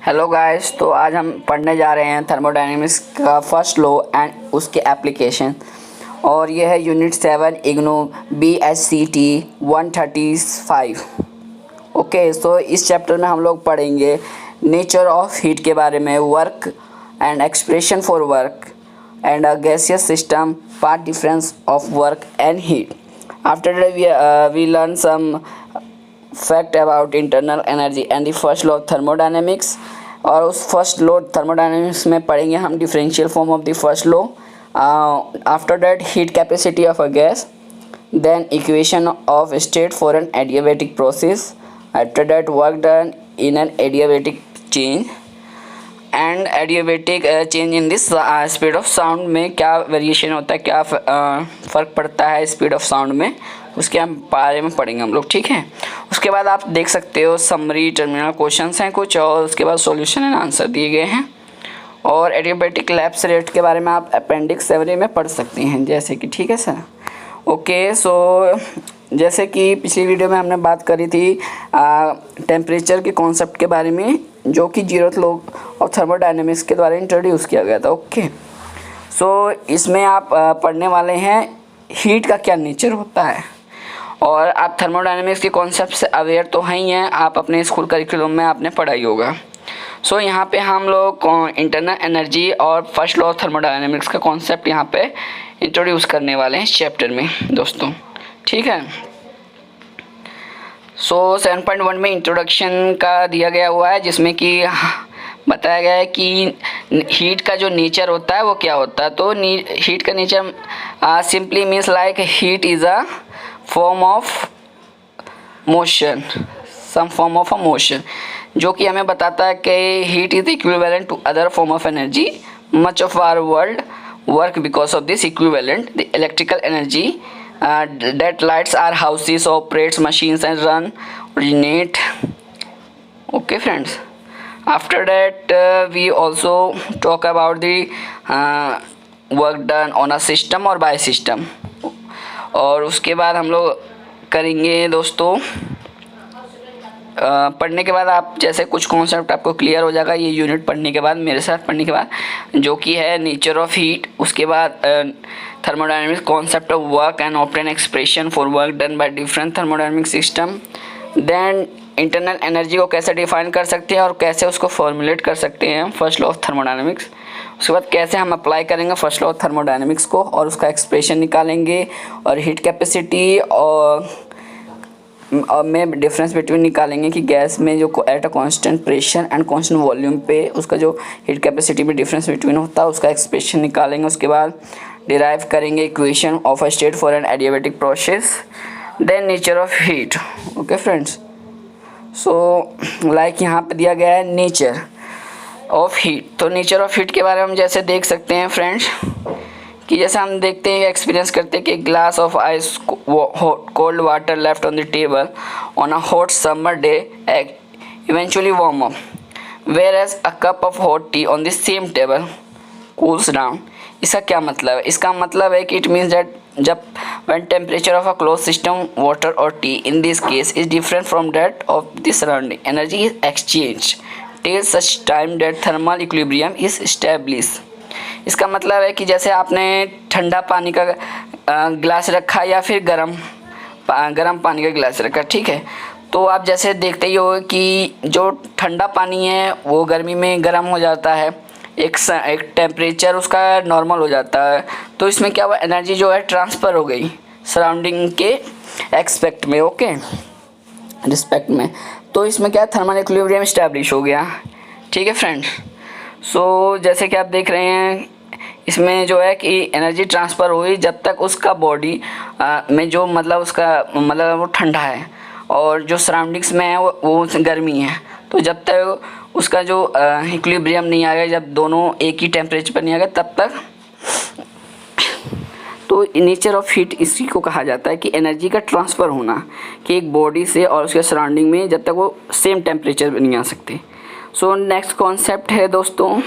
Hello guys, तो आज हम पढ़ने जा रहे हैं थर्मोडायनेमिक्स का फर्स्ट लॉ एंड उसके एप्लीकेशन। और यह है यूनिट 7 इग्नू BSCT 135। ओके, सो इस चैप्टर में हम लोग पढ़ेंगे नेचर ऑफ हीट के बारे में, work and expression for work and a gaseous system, path difference of work and heat. After that we learn some fact about internal energy and the first law of thermodynamics. और उस first law thermodynamics में पढ़ेंगे हम differential form of the first law. After that heat capacity of a gas, then equation of state for an adiabatic process, after that work done in an adiabatic change and adiabatic change in this speed of sound में क्या variation होता है, क्या फ़र्क पड़ता है speed of sound में, उसके हम बारे में पढ़ेंगे हम लोग। ठीक है, उसके बाद आप देख सकते हो समरी टर्मिनल क्वेश्चंस हैं कुछ, और उसके बाद सॉल्यूशन एंड आंसर दिए गए हैं। और एडियाबैटिक लैप्स रेट के बारे में आप अपेंडिक्स 7 में पढ़ सकते हैं जैसे कि। ठीक है सर। ओके, सो जैसे कि पिछली वीडियो में हमने बात करी थी टेम्परेचर के कॉन्सेप्ट के बारे में, जो कि जीरोथ लॉ ऑफ थर्मोडायनेमिक्स के द्वारा इंट्रोड्यूस किया गया था। ओके, सो इसमें आप पढ़ने वाले हैं हीट का क्या नेचर होता है। और आप थर्मोडायनेमिक्स के कॉन्सेप्ट से अवेयर तो हैं ही हैं, आप अपने स्कूल करिकुलम में आपने पढ़ा ही होगा। सो यहाँ पे हम लोग इंटरनल एनर्जी और फर्स्ट लॉ ऑफ थर्मोडायनेमिक्स का कॉन्सेप्ट यहाँ पे इंट्रोड्यूस करने वाले हैं इस चैप्टर में दोस्तों। ठीक है, सो 7.1 में इंट्रोडक्शन का दिया गया हुआ है, जिसमें कि बताया गया है कि हीट का जो नेचर होता है वो क्या होता है। तो हीट का nature simply means like heat is a form of motion, some form of a motion, जो कि हमें बताता है कि heat is equivalent to other form of energy, much of our world work because of this equivalent the electrical energy that lights our houses, operates machines and run originate. Okay friends, after that we also talk about the work done on a system or by system। और उसके बाद हम लोग करेंगे दोस्तों पढ़ने के बाद आप जैसे कुछ कॉन्सेप्ट आपको क्लियर हो जाएगा ये यूनिट पढ़ने के बाद, मेरे साथ पढ़ने के बाद, जो कि है नेचर ऑफ हीट। उसके बाद thermodynamics concept of work and obtain expression for work done by different thermodynamic system. Then internal energy को कैसे डिफाइन कर सकते हैं और कैसे उसको फॉर्मुलेट कर सकते हैं फर्स्ट लॉ ऑफ थर्मोडायनेमिक्स। उसके बाद कैसे हम अप्लाई करेंगे फर्स्ट लॉ ऑफ थर्मोडायनेमिक्स को और उसका एक्सप्रेशन निकालेंगे, और हीट कैपेसिटी और में डिफरेंस बिटवीन निकालेंगे कि गैस में जो at a constant pressure and constant volume पे उसका जो हीट कैपेसिटी में डिफरेंस बिटवीन होता है उसका एक्सप्रेशन निकालेंगे। उसके बाद डिराइव करेंगे equation of a state for an adiabatic process. Then nature of heat. Okay friends, so like यहाँ पे दिया गया है नेचर ऑफ हीट। तो नेचर ऑफ हीट के बारे में हम जैसे देख सकते हैं फ्रेंड्स कि जैसे हम देखते हैं एक्सपीरियंस करते हैं कि glass of ice cold water left on the table on a hot summer day eventually warm up, where as a cup of hot tea on the same table cools down. इसका क्या मतलब है? इसका मतलब है कि इट मीन्स दैट जब when temperature of a closed system water or tea in this case is different from that of the surrounding, energy is exchanged till such time that thermal equilibrium is established। इसका मतलब है कि जैसे आपने ठंडा पानी का गिलास रखा या फिर गरम पानी का गिलास रखा, ठीक है, तो आप जैसे देखते ही हो कि जो ठंडा पानी है वो गर्मी में गर्म हो जाता है, एक टेम्परेचर उसका नॉर्मल हो जाता है। तो इसमें क्या हुआ, एनर्जी जो है ट्रांसफ़र हो गई सराउंडिंग के एक्सपेक्ट में, ओके, रिस्पेक्ट में। तो इसमें क्या थर्मल इक्विलिब्रियम इस्टेब्लिश हो गया। ठीक है फ्रेंड्स, सो जैसे कि आप देख रहे हैं इसमें जो है कि एनर्जी ट्रांसफ़र हुई जब तक उसका बॉडी में जो मतलब उसका मतलब वो ठंडा है और जो सराउंडिंग्स में है वो गर्मी है। तो जब तक उसका जो इक्विलिब्रियम नहीं आ गया, जब दोनों एक ही टेम्परेचर पर नहीं आ गया तब तक, तो नेचर ऑफ हीट इसी को कहा जाता है कि एनर्जी का ट्रांसफ़र होना कि एक बॉडी से और उसके सराउंडिंग में जब तक वो सेम टेम्परेचर पर नहीं आ सकते। सो नेक्स्ट कॉन्सेप्ट है दोस्तों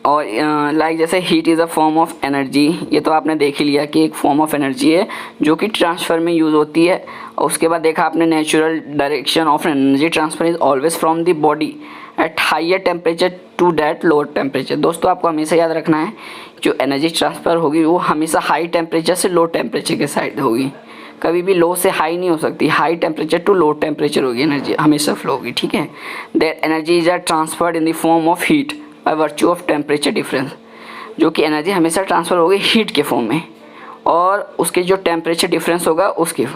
और लाइक जैसे heat is a form of energy, ये तो आपने देख ही लिया कि एक फॉर्म ऑफ एनर्जी है जो कि ट्रांसफ़र में यूज़ होती है। और उसके बाद देखा आपने natural direction of energy transfer is always from the body at higher temperature to that lower temperature. दोस्तों आपको हमेशा याद रखना है जो एनर्जी ट्रांसफ़र होगी वो हमेशा हाई टेम्परेचर से लो टेम्परेचर के साइड होगी, कभी भी लो से हाई नहीं हो सकती, high temperature to low temperature होगी एनर्जी हमेशा फ्लो होगी, ठीक है। That energy is are transferred in the form of heat by virtue of temperature difference, जो कि एनर्जी हमेशा ट्रांसफ़र होगी हीट के फॉर्म में और उसके जो टेम्परेचर डिफरेंस होगा उसके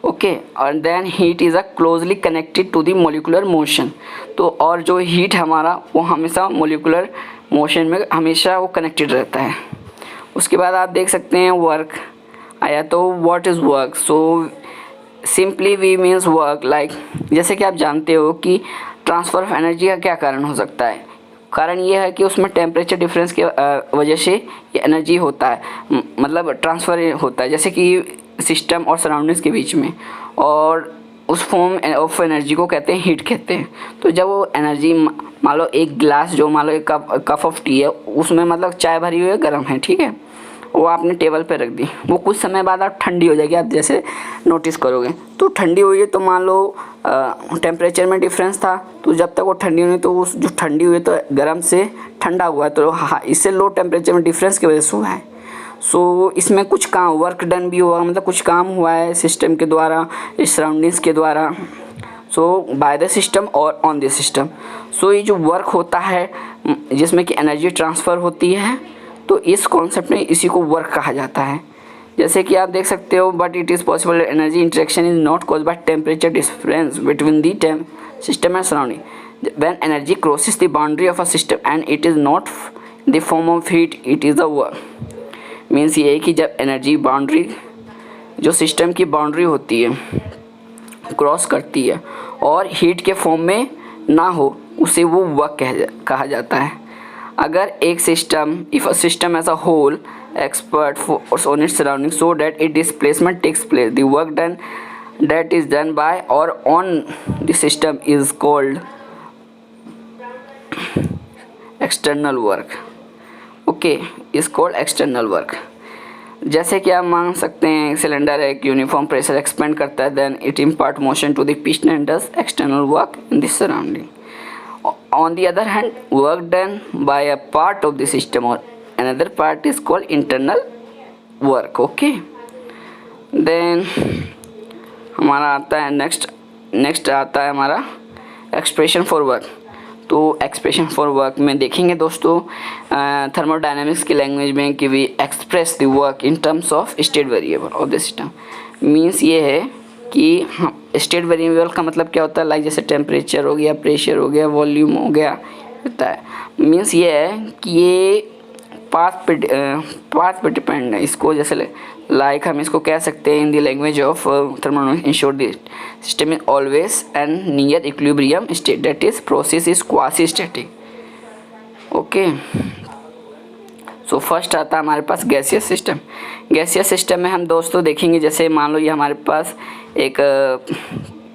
ओके। और then heat is a closely connected to the molecular motion, तो और जो हीट हमारा वो हमेशा मोलिकुलर मोशन में हमेशा वो कनेक्टेड रहता है। उसके बाद आप देख सकते हैं वर्क आया, तो what is work, so simply we means work like, जैसे कि आप जानते हो कि ट्रांसफ़र ऑफ एनर्जी का क्या कारण हो सकता है, कारण ये है कि उसमें टेम्परेचर डिफरेंस के वजह से ये एनर्जी होता है, मतलब ट्रांसफ़र होता है जैसे कि सिस्टम और सराउंडिंग्स के बीच में, और उस फॉर्म ऑफ एनर्जी को कहते हैं हीट कहते हैं। तो जब वो एनर्जी मान लो एक गिलास, जो मान लो एक कप ऑफ टी है, उसमें मतलब चाय भरी हुई है, गर्म है, ठीक है, वो आपने टेबल पे रख दी, वो कुछ समय बाद आप ठंडी हो जाएगी, आप जैसे नोटिस करोगे। तो ठंडी हुई है तो मान लो टेम्परेचर में डिफरेंस था, तो जब तक वो ठंडी हुई तो उस जो ठंडी हुई तो गर्म से ठंडा हुआ है, तो हाँ इससे लो टेम्परेचर में डिफरेंस की वजह से हुआ है। सो इसमें कुछ काम वर्क डन भी हुआ, मतलब कुछ काम हुआ है सिस्टम के द्वारा, इस सराउंडिंग्स के द्वारा, सो बाय द सिस्टम और ऑन द सिस्टम। सो ये जो वर्क होता है जिसमें कि एनर्जी ट्रांसफ़र होती है, तो इस कॉन्सेप्ट में इसी को वर्क कहा जाता है। जैसे कि आप देख सकते हो, but it is possible energy interaction is not cause by temperature difference between the system and surrounding. When energy crosses the boundary of a system and it is not the form of heat, it is the work. Means ये है कि जब energy boundary, जो system की boundary होती है, cross करती है और हीट के फॉर्म में ना हो, उसे वो वर्क कहा जाता है। अगर एक system, if a system as a whole expert on its surrounding so that it displacement takes place, the work done that is done by or on the system is called external work, okay, is called external work। जैसे कि आप मान सकते हैं cylinder एक uniform pressure expand करता है, then it impart motion to the piston and does external work in this surrounding. On the other hand, work done by a part of the system or another part is called internal work, okay। Then हमारा आता है next आता है हमारा expression for work. तो expression for work में देखेंगे दोस्तों थर्मोडायनेमिक्स की लैंग्वेज में कि we express the work in terms of state variable of the system. Means ये है कि हम स्टेट वेरिएबल का मतलब क्या होता है, लाइक जैसे टेम्परेचर हो गया, प्रेशर हो गया, वॉल्यूम हो गया, होता है। मीन्स ये है कि ये पाथ पे डिपेंड है। इसको जैसे लाइक हम इसको कह सकते हैं in the language of thermodynamics, ensure the system is always and near equilibrium state, that is process is quasi static, okay. So first आता है हमारे पास गैसियस सिस्टम। गैसियस सिस्टम में हम दोस्तों देखेंगे, जैसे मान लो ये हमारे पास एक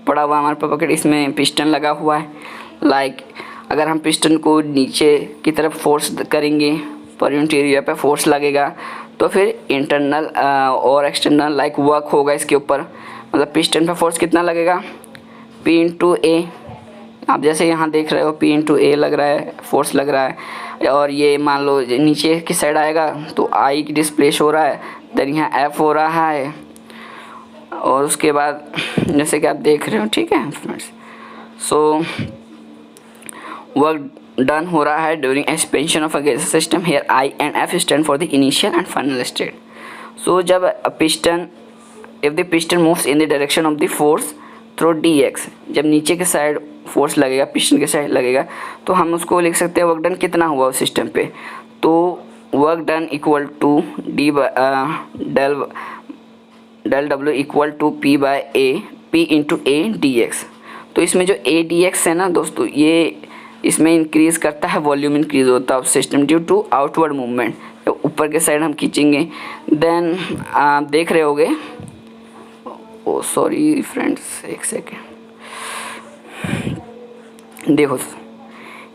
पड़ा हुआ हमारे पास पॉकेट, इसमें पिस्टन लगा हुआ है। लाइक अगर हम पिस्टन को नीचे की तरफ फोर्स करेंगे, पर यूनिट एरिया पे फोर्स लगेगा, तो फिर इंटरनल और एक्सटर्नल लाइक वर्क होगा इसके ऊपर। मतलब पिस्टन पे फोर्स कितना लगेगा, P इंटू ए। आप जैसे यहाँ देख रहे हो P इंटू ए लग रहा है, फोर्स लग रहा है। और ये मान लो नीचे की साइड आएगा तो I डिस्प्लेस हो रहा है, देन यहाँ F हो रहा है। और उसके बाद जैसे कि आप देख रहे हो, ठीक है फ्रेंड्स। सो वर्क डन हो रहा है during expansion of a gas system. Here I and F stand for the initial and final state. So जब piston, if the piston moves in the direction of the force through dx, जब नीचे के side force लगेगा, piston के side लगेगा, तो हम उसको लिख सकते हैं वर्क डन कितना हुआ उस सिस्टम पे। तो work done equal to del W equal to P into A dx। तो इसमें जो a dx है ना दोस्तों, ये इसमें इंक्रीज़ करता है, वॉल्यूम इंक्रीज़ होता है system due to outward movement. तो ऊपर के साइड हम खींचेंगे, देन आप देख रहे होगे, ओ सॉरी फ्रेंड्स एक सेकेंड, देखो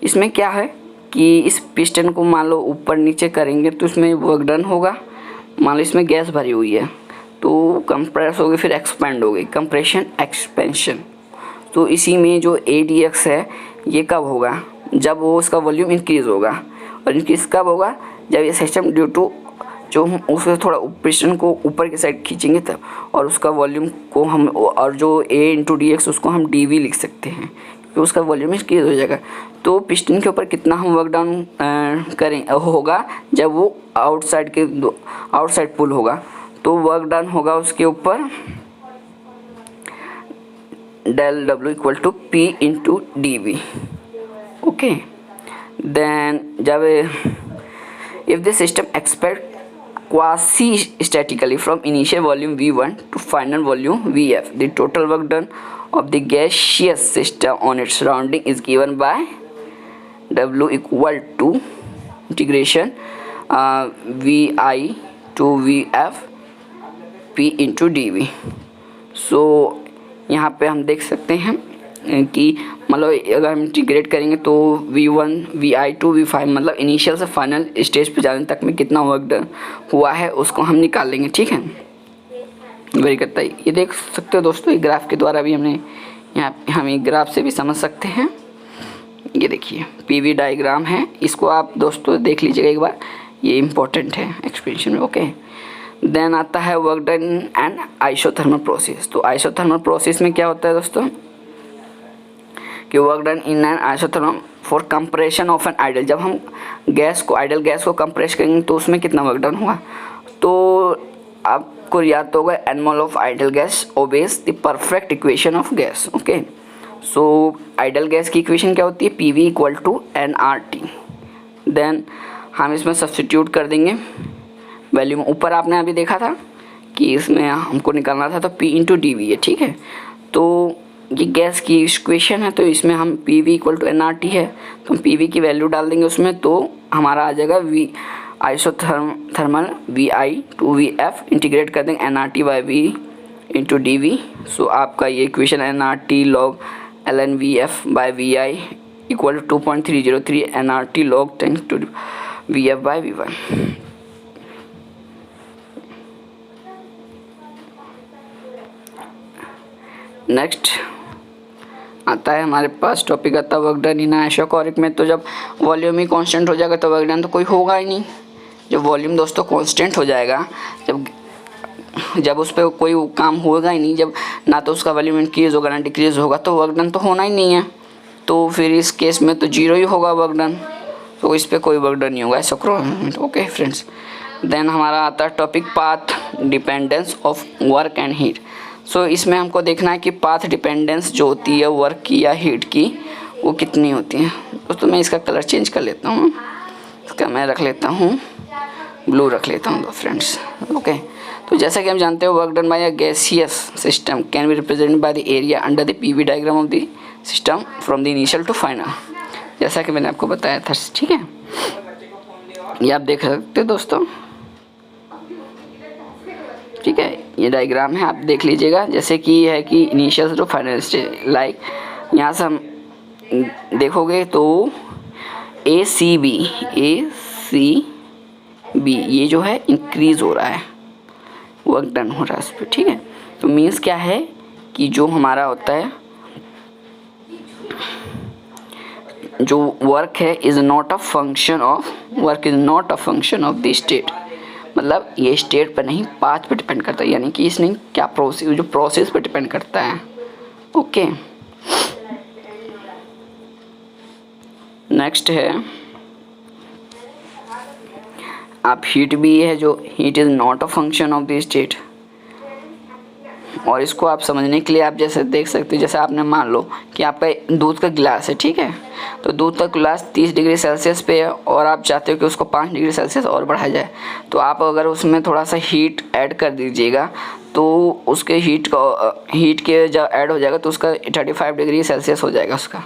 इसमें क्या है, कि इस पिस्टन को मान लो ऊपर नीचे करेंगे तो इसमें वर्क डन होगा। मान लो इसमें गैस भरी हुई है तो कंप्रेस होगी, फिर एक्सपेंड होगी, कंप्रेशन एक्सपेंशन। तो इसी में जो ADX है ये कब होगा, जब वो उसका वॉल्यूम इंक्रीज़ होगा। और इंक्रीज़ कब होगा, जब ये सिस्टम ड्यू टू जो हम उससे थोड़ा पिस्टन को ऊपर की साइड खींचेंगे तब, और उसका वॉल्यूम को हम, और जो A×DX उसको हम DV लिख सकते हैं क्योंकि उसका वॉल्यूम इंक्रीज़ हो जाएगा। तो पिस्टन के ऊपर कितना हम वर्क डाउन करें होगा, जब वो आउटसाइड पुल होगा तो वर्क डन होगा उसके ऊपर del W = P/dV। Okay, then जब if the system expand quasi-statically from initial volume V1 to final volume Vf, the total work done of the gaseous system on its surrounding is given by W = integration Vi to Vf P/dV। सो यहाँ पे हम देख सकते हैं कि मतलब अगर हम इंटीग्रेट करेंगे तो V1 Vi to V5 मतलब इनिशियल से फाइनल स्टेज पे जाने तक में कितना वर्क डन हुआ है उसको हम निकाल लेंगे। ठीक है, वेरी करता है। ये देख सकते हो दोस्तों, ये ग्राफ के द्वारा भी हमने यहाँ हम एक ग्राफ से भी समझ सकते हैं। ये देखिए PV डायग्राम है, इसको आप दोस्तों देख लीजिएगा एक बार, ये इम्पोर्टेंट है एक्सप्लेनेशन में। ओके, देन आता है work done and isothermal process. तो आइसोथर्मल प्रोसेस में क्या होता है दोस्तों कि work done in an isothermal for compression of an ideal. जब हम आइडल गैस को कंप्रेस करेंगे तो उसमें कितना वर्क डन हुआ, तो आपको याद होगा n mole of ideal gas obeys the perfect equation of gas. Okay, so ideal gas की इक्वेशन क्या होती है, PV = nRT। देन हम इसमें सब्स्टिट्यूट कर देंगे वैल्यूम, ऊपर आपने अभी देखा था कि इसमें हमको निकालना था तो P/dV है। ठीक है, तो ये गैस की इक्वेशन है तो इसमें हम PV = nRT है तो हम PV की वैल्यू डाल देंगे उसमें, तो हमारा आ जाएगा isothermal Vi to Vf, integrate कर देंगे nRT/V/dV। सो आपका ये equation nRT log ln Vf/Vi = 2.303 nRT log 10 Vf/V1। Next आता है हमारे पास टॉपिक आता है वर्क डन इन आइसोकोरिक में। तो जब वॉल्यूम ही कांस्टेंट हो जाएगा तो वर्क डन तो कोई होगा ही नहीं। जब वॉल्यूम दोस्तों कांस्टेंट हो जाएगा, जब उस पर कोई काम होगा ही नहीं, जब ना तो उसका वॉल्यूम इंक्रीज होगा ना डिक्रीज होगा, तो वर्क डन तो होना ही नहीं है। तो फिर इस केस में तो 0 ही होगा वर्क डन, तो इस पर कोई वर्क डन नहीं होगा आइसोकोरिक। ओके फ्रेंड्स, देन हमारा आता है topic path dependence of work and heat. So इसमें हमको देखना है कि पाथ डिपेंडेंस जो होती है वर्क की या हीट की वो कितनी होती है। दोस्तों मैं इसका कलर चेंज कर लेता हूँ, इसका मैं रख लेता हूँ ब्लू रख लेता हूँ फ्रेंड्स। ओके, तो जैसा कि हम जानते हैं work done by a gaseous system can be represented by the area under the PV diagram of the system from the initial to final, जैसा कि मैंने आपको बताया था। ठीक है, ये आप देख सकते हो दोस्तों। ठीक है, ये डायग्राम है, आप देख लीजिएगा। जैसे कि ये है कि initial to final stage, like यहाँ से हम देखोगे तो ACB ये जो है इंक्रीज़ हो रहा है, वर्क डन हो रहा है इस पर। ठीक है, तो मीन्स क्या है कि जो हमारा होता है जो वर्क है is not a function of the state, मतलब ये स्टेट पर नहीं पाथ पे डिपेंड करता है, यानी कि इसने क्या प्रोसेस पे डिपेंड करता है। ओके, नेक्स्ट है आप हीट भी है, जो heat is not a function of the state. और इसको आप समझने के लिए आप जैसे देख सकते हो, जैसे आपने मान लो कि आपका दूध का गिलास है। ठीक है, तो दूध का गिलास 30 डिग्री सेल्सियस पे है और आप चाहते हो कि उसको 5 डिग्री सेल्सियस और बढ़ाया जाए, तो आप अगर उसमें थोड़ा सा हीट ऐड कर दीजिएगा तो उसके हीट के जब ऐड हो जाएगा तो उसका 35 डिग्री सेल्सियस हो जाएगा उसका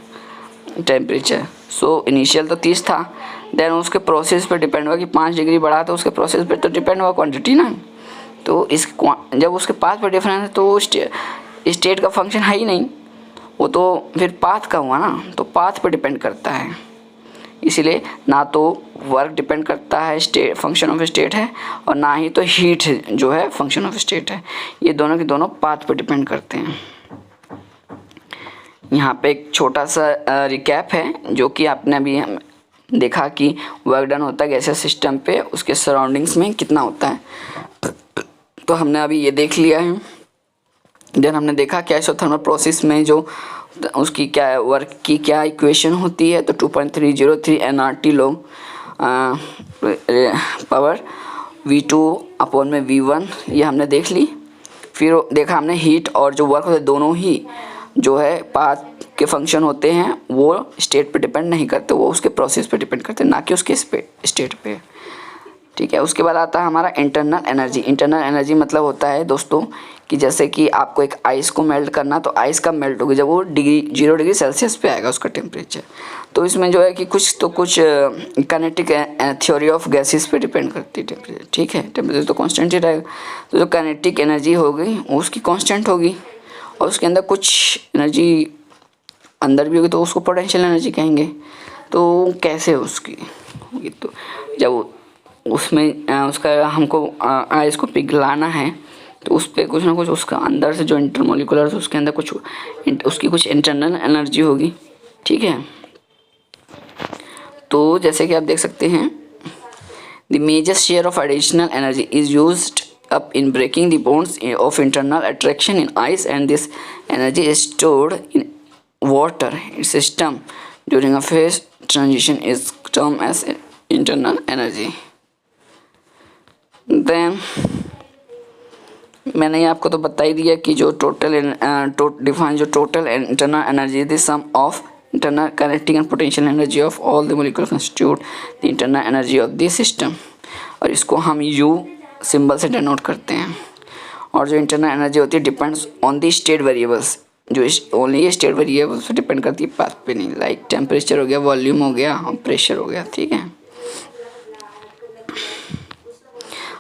टेम्परेचर। सो इनिशियल तो 30 था, देन उसके प्रोसेस पे डिपेंड हुआ कि 5 डिग्री बढ़ा, तो उसके प्रोसेस पे तो डिपेंड हुआ क्वांटिटी ना। तो जब उसके पाथ पर डिफरेंस है तो स्टेट का फंक्शन है ही नहीं, वो तो फिर पाथ का हुआ ना, तो पाथ पर डिपेंड करता है। इसीलिए ना तो वर्क डिपेंड करता है स्टेट फंक्शन ऑफ स्टेट है, और ना ही तो हीट जो है फंक्शन ऑफ स्टेट है। ये दोनों के दोनों पाथ पर डिपेंड करते हैं। यहाँ पे एक छोटा सा रिकैप है जो कि आपने अभी देखा कि वर्क डन होता है गैसेस सिस्टम पे, उसके सराउंडिंग्स में कितना होता है। तो हमने अभी ये देख लिया है। देन हमने देखा क्या आइसोथर्मल प्रोसेस में जो उसकी क्या वर्क की क्या इक्वेशन होती है। तो 2.303 nRT log power V2 upon में V1 ये हमने देख ली। फिर देखा हमने हीट और जो वर्क होता है दोनों ही जो है पाथ के फंक्शन होते हैं, वो स्टेट पे डिपेंड नहीं करते, वो उसके प्रोसेस पे डिपेंड करते हैं, ना कि उसके स्टेट पे। ठीक है। उसके बाद आता है हमारा इंटरनल एनर्जी। इंटरनल एनर्जी मतलब होता है दोस्तों कि जैसे कि आपको एक आइस को मेल्ट करना, तो आइस कब मेल्ट होगी, जब वो 0 डिग्री सेल्सियस पे आएगा उसका टेम्परेचर। तो इसमें जो है कि कुछ काइनेटिक थ्योरी ऑफ गैसेस पे डिपेंड करती है टेम्परेचर। ठीक है, टेम्परेचर तो कांस्टेंट ही रहेगा। तो जो काइनेटिक एनर्जी होगी उसकी कांस्टेंट होगी, और उसके अंदर कुछ एनर्जी अंदर भी होगी तो उसको पोटेंशियल एनर्जी कहेंगे। तो कैसे उसकी होगी, तो जब उसमें उसका हमको आइस को पिघलाना है तो उस पर कुछ ना कुछ उसका अंदर से जो इंटरमोलिकुलर उसके अंदर कुछ उसकी कुछ इंटरनल एनर्जी होगी। ठीक है। तो जैसे कि आप देख सकते हैं the major share of additional energy is used up in breaking the bonds of internal attraction in ice, and this energy is stored in water system during a phase transition is termed as internal energy. Then मैंने आपको तो बता ही दिया कि जो define जो total internal energy the sum of internal kinetic and potential energy of all the molecules constitute the internal energy of the system, और इसको हम U सिंबल से डिनोट करते हैं। और जो इंटरनल एनर्जी होती है depends on the state variables, जो ओनली स्टेट वेरिएबल्स पे डिपेंड करती है, पाथ पे नहीं। लाइक टेम्परेचर हो गया, वॉल्यूम हो गया, प्रेशर हो गया। ठीक है।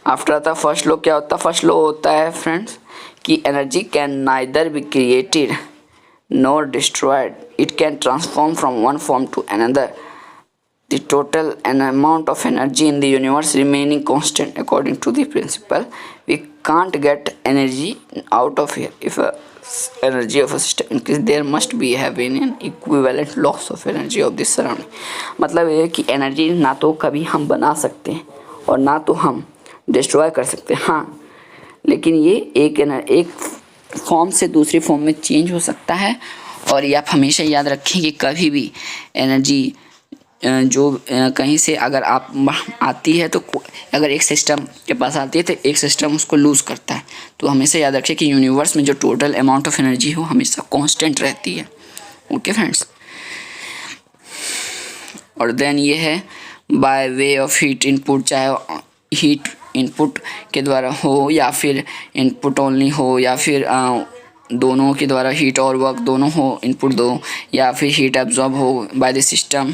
आफ्टर आता फर्स्ट लॉ। क्या होता है फर्स्ट लॉ? होता है फ्रेंड्स कि energy can neither be created nor destroyed, it can transform from one form to another, the total and amount of energy in the universe remaining constant according to the principle. We can't get energy out of here. If a energy of a system increase, there must be having an equivalent loss of energy of the surrounding. मतलब ये है कि energy ना तो कभी हम बना सकते हैं और ना तो हम डिस्ट्रॉय कर सकते हैं। हाँ, लेकिन ये एक फॉर्म से दूसरी फॉर्म में चेंज हो सकता है। और ये आप हमेशा याद रखें कि कभी भी एनर्जी जो कहीं से अगर आप आती है, तो अगर एक सिस्टम के पास आती है तो एक सिस्टम उसको लूज़ करता है। तो हमेशा याद रखिए कि यूनिवर्स में जो टोटल अमाउंट ऑफ एनर्जी हो हमेशा कांस्टेंट रहती है। Okay friends. और देन ये है by way of heat input, चाहे हीट इनपुट के द्वारा हो या फिर इनपुट ओनली हो, या फिर दोनों के द्वारा हीट और वर्क दोनों हो, इनपुट दो, या फिर हीट एब्जॉर्ब हो बाय द सिस्टम।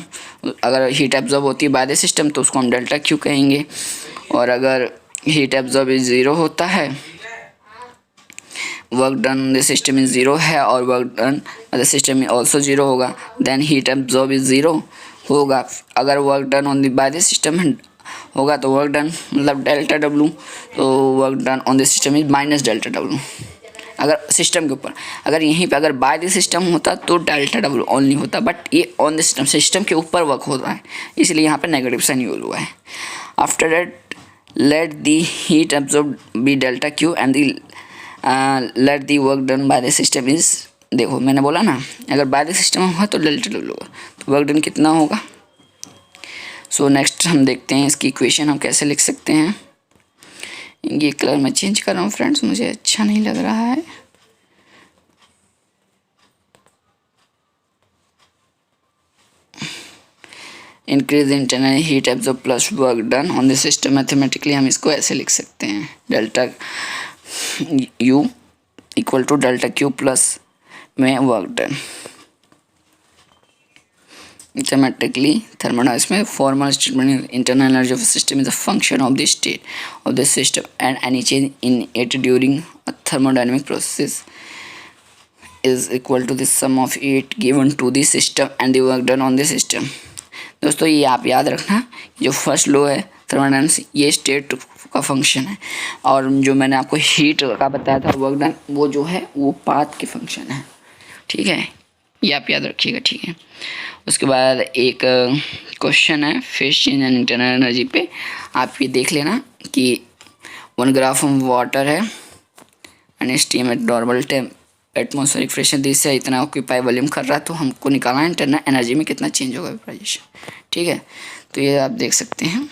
अगर हीट एब्जॉर्ब होती है बाय द सिस्टम तो उसको हम डेल्टा क्यू कहेंगे। और अगर हीट एब्जॉर्ब इज 0 होता है, work done the system is 0 है और work done the system also 0 होगा, देन हीट एब्जॉर्ब इज 0 होगा। अगर work done on the by the system होगा तो वर्क डन मतलब डेल्टा डब्लू, तो work done on the system is minus delta W. अगर सिस्टम के ऊपर, अगर यहीं पे अगर बाय द सिस्टम होता तो डेल्टा डब्लू ओनली होता, बट ये ऑन द सिस्टम के ऊपर वर्क होता है, इसलिए यहाँ पे नेगेटिव साइन यूज हुआ है। After that let the heat absorb be delta Q and let the work done by the system is, देखो मैंने बोला ना अगर बाय द सिस्टम होगा तो डेल्टा डब्लू होगा, तो वर्क डन कितना होगा। सो नेक्स्ट हम देखते हैं इसकी इक्वेशन हम कैसे लिख सकते हैं। ये कलर मैं चेंज कर रहा हूँ फ्रेंड्स, मुझे अच्छा नहीं लग रहा है। Increase internal heat absorb plus work done on the system, mathematically हम इसको ऐसे लिख सकते हैं, delta U equal to delta Q plus में वर्क डन। Mathematically, thermodynamics में formal statement internal energy of a system is a function of the state of the system, and any change in it during a thermodynamic process is equal to the sum of it given to the system and the work done on the system. दोस्तों ये आप याद रखना, जो first law है thermodynamics ये state का function है, और जो मैंने आपको हीट का बताया था वर्क डन, वो जो है वो पाथ के फंक्शन है। ठीक है, ये आप याद रखिएगा। ठीक है, उसके बाद एक क्वेश्चन है phase change and internal energy पे, आप ये देख लेना कि 1 ग्राफ ऑफ वाटर है and steam eight normal atmospheric pressure this से इतना ऑक्यूपाई वॉल्यूम कर रहा है, तो हमको निकालना है इंटरनल एनर्जी में कितना चेंज होगा वेपराइजेशन। ठीक है, तो ये आप देख सकते हैं।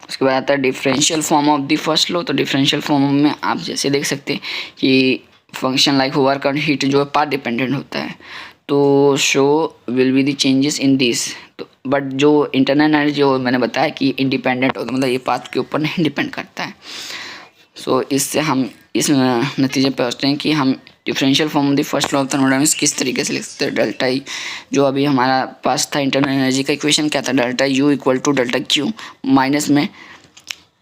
उसके बाद आता है differential form of the first law. तो डिफरेंशियल फॉर्म में आप जैसे देख सकते हैं कि फंक्शन लाइक वर्क और हीट जो है पाथ डिपेंडेंट होता है, तो show will be the changes in this. तो बट जो इंटरनल एनर्जी जो मैंने बताया कि इंडिपेंडेंट होता है, मतलब ये पाथ के ऊपर नहीं डिपेंड करता है। सो इससे हम इस नतीजे पर पहुँचते हैं कि हम differential form of the first law of thermodynamics किस तरीके से लिख सकते हैं। डेल्टा ई जो अभी हमारा पास था इंटरनल एनर्जी का इक्वेशन क्या था, delta U equal to delta Q minus में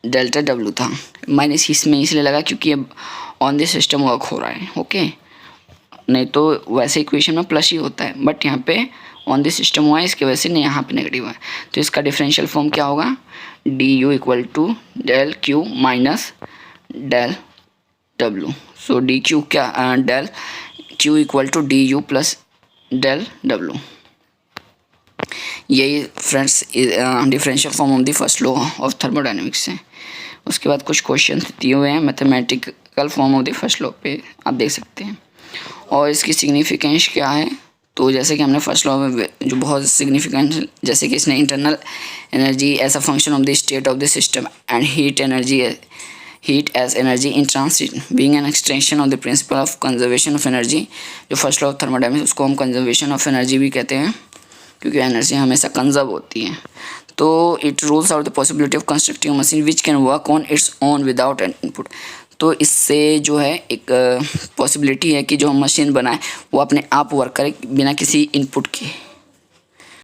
डेल्टा डब्ल्यू था। माइनस इसमें इसलिए लगा क्योंकि ये ऑन द सिस्टम वर्क हो रहा है। ओके, नहीं तो वैसे इक्वेशन में प्लस ही होता है, बट यहाँ पे ऑन द सिस्टम हुआ है, इसके वजह से नहीं यहाँ पे नेगेटिव है। तो इसका डिफरेंशियल फॉर्म क्या होगा, D U equal to del Q minus del W. So D Q क्या, del Q equal to D U plus del W. यही friends differential form of the first law of thermodynamics है। उसके बाद कुछ question दिए हुए हैं mathematical form of the first law पे, आप देख सकते हैं, और इसकी सिग्निफिकेंस क्या है। तो जैसे कि हमने फर्स्ट लॉ में जो बहुत सिग्निफिकेंट, जैसे कि इसने internal energy as a function of the state of the system and heat as energy in transit being an extension of the principle of conservation of energy. जो फर्स्ट लॉ ऑफ थर्मोडायनामिक्स उसको हम conservation of energy भी कहते हैं, क्योंकि energy हमेशा conserve होती है। तो it rules out the possibility of constructing machine which can work on its own without an input. तो इससे जो है एक पॉसिबिलिटी है कि जो हम मशीन बनाए वो अपने आप वर्क करे बिना किसी इनपुट के।